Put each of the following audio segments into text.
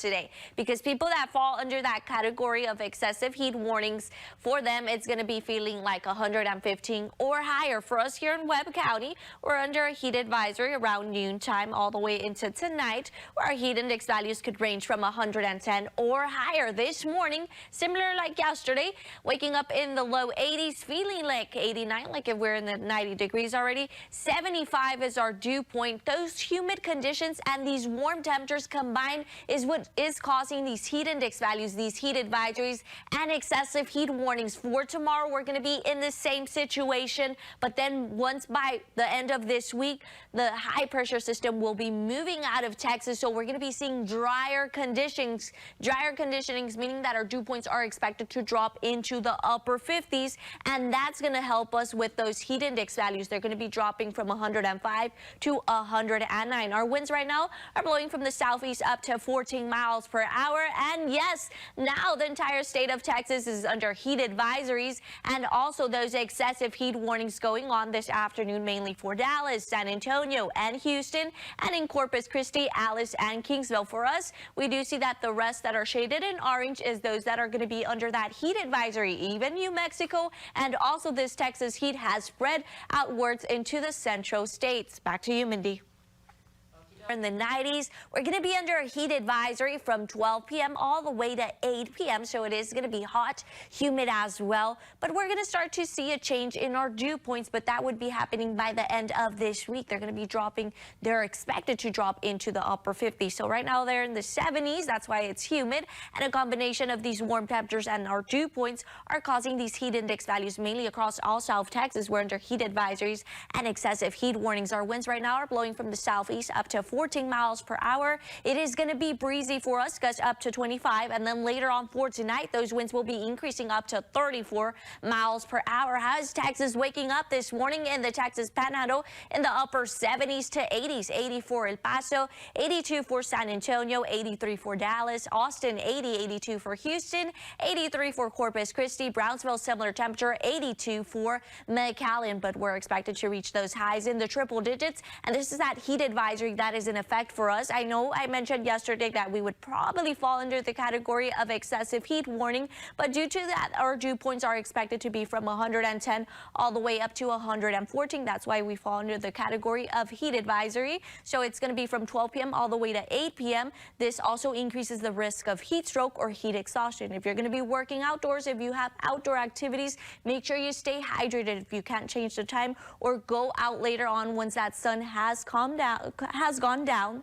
today, because people that fall under that category of excessive heat warnings, for them it's going to be feeling like 115 or higher. For us here in Webb County, we're under a heat advisory around noontime all the way into tonight, where our heat index values could range from 110 or higher. This morning, similar like yesterday, waking up in the low 80s, feeling like 89, like if we're in the 90 degrees already. 75 is our dew point. Those humid conditions and these warm temperatures combined is what is causing these heat index values, these heat advisories, and excessive heat warnings. For tomorrow, we're going to be in the same situation, but then once by the end of this week, the high pressure system will be moving out of Texas, so we're going to be seeing drier conditions, meaning that our dew points are expected to drop into the upper 50s, and that's going to help us with those heat index values. They're going to be dropping from 105 to 109. Our winds right now are blowing from the southeast up to 14 miles per hour. And yes, now the entire state of Texas is under heat advisories and also those excessive heat warnings going on this afternoon, mainly for Dallas, San Antonio, and Houston, and in Corpus Christi, Alice, and Kingsville. For us, we do see that the rest that are shaded in orange is those that are going to be under that heat advisory. Even New Mexico and also this Texas heat has spread outwards into the central states. Back to you, Mindy. In the 90s, we're going to be under a heat advisory from 12 p.m. all the way to 8 p.m. So it is going to be hot, humid as well. But we're going to start to see a change in our dew points, but that would be happening by the end of this week. They're going to be dropping. They're expected to drop into the upper 50s. So right now they're in the 70s. That's why it's humid. And a combination of these warm temperatures and our dew points are causing these heat index values mainly across all South Texas. We're under heat advisories and excessive heat warnings. Our winds right now are blowing from the southeast up to 14 miles per hour. It is going to be breezy for us, gusts up to 25, and then later on for tonight, those winds will be increasing up to 34 miles per hour. How's Texas waking up this morning in the Texas Panhandle in the upper 70s to 80s? 80 for El Paso, 82 for San Antonio, 83 for Dallas, Austin 80, 82 for Houston, 83 for Corpus Christi, Brownsville similar temperature, 82 for McAllen, but we're expected to reach those highs in the triple digits, and this is that heat advisory that is in effect for us. I know I mentioned yesterday that we would probably fall under the category of excessive heat warning, but due to that, our dew points are expected to be from 110 all the way up to 114. That's why we fall under the category of heat advisory. So it's going to be from 12 p.m. all the way to 8 p.m. This also increases the risk of heat stroke or heat exhaustion. If you're going to be working outdoors, if you have outdoor activities, make sure you stay hydrated if you can't change the time, or go out later on once that sun has gone down.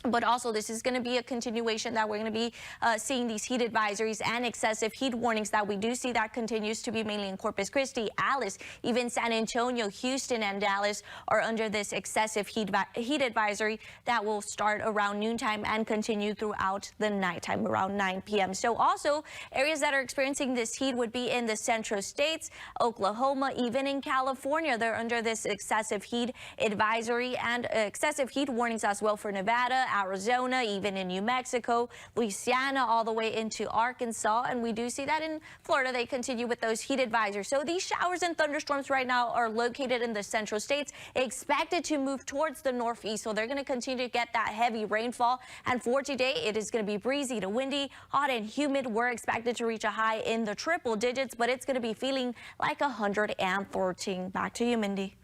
But also, this is going to be a continuation that we're going to be seeing these heat advisories and excessive heat warnings that we do see that continues to be mainly in Corpus Christi, Alice, even San Antonio, Houston, and Dallas are under this excessive heat advisory that will start around noontime and continue throughout the nighttime around 9 p.m. So also, areas that are experiencing this heat would be in the central states, Oklahoma, even in California. They're under this excessive heat advisory and excessive heat warnings as well for Nevada, Arizona, even in New Mexico, Louisiana, all the way into Arkansas. And we do see that in Florida, they continue with those heat advisories. So these showers and thunderstorms right now are located in the central states, expected to move towards the northeast. So they're going to continue to get that heavy rainfall. And for today, it is going to be breezy to windy, hot and humid. We're expected to reach a high in the triple digits, but it's going to be feeling like 113. Back to you, Mindy.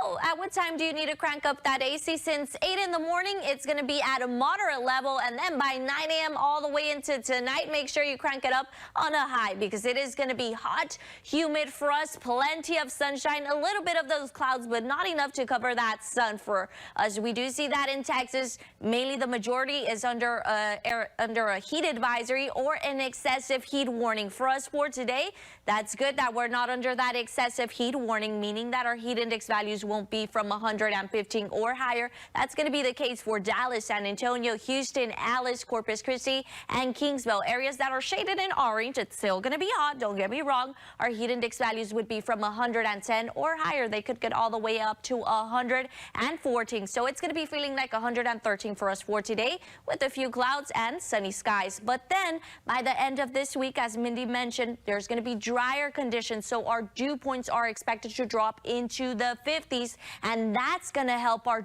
Oh, at what time do you need to crank up that AC? Since 8 in the morning, it's going to be at a moderate level, and then by 9 a.m. all the way into tonight, make sure you crank it up on a high, because it is going to be hot, humid for us, plenty of sunshine, a little bit of those clouds, but not enough to cover that sun for us. We do see that in Texas. Mainly the majority is under a heat advisory or an excessive heat warning. For us for today, that's good that we're not under that excessive heat warning, meaning that our heat index values won't be from 115 or higher. That's going to be the case for Dallas, San Antonio, Houston, Alice, Corpus Christi, and Kingsville. Areas that are shaded in orange, it's still going to be hot, don't get me wrong. Our heat index values would be from 110 or higher. They could get all the way up to 114. So it's going to be feeling like 113 for us for today, with a few clouds and sunny skies. But then by the end of this week, as Mindy mentioned, there's going to be drier conditions. So our dew points are expected to drop into the 50s, and that's going to help our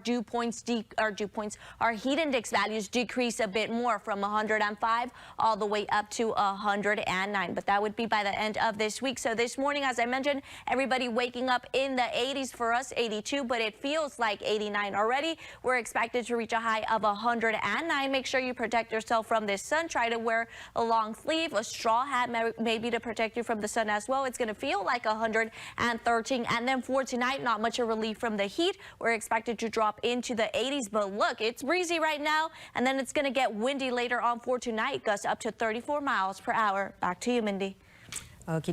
our heat index values decrease a bit more from 105 all the way up to 109. But that would be by the end of this week. So this morning, as I mentioned, everybody waking up in the 80s, for us 82, but it feels like 89 already. We're expected to reach a high of 109. Make sure you protect yourself from this sun. Try to wear a long sleeve, a straw hat maybe to protect you from the sun as well. It's going to feel like 113. And then for tonight, not much of relief from the heat. We're expected to drop into the 80s, but look, it's breezy right now, and then it's going to get windy later on for tonight. Gusts up to 34 miles per hour. Back to you, Mindy. Okay.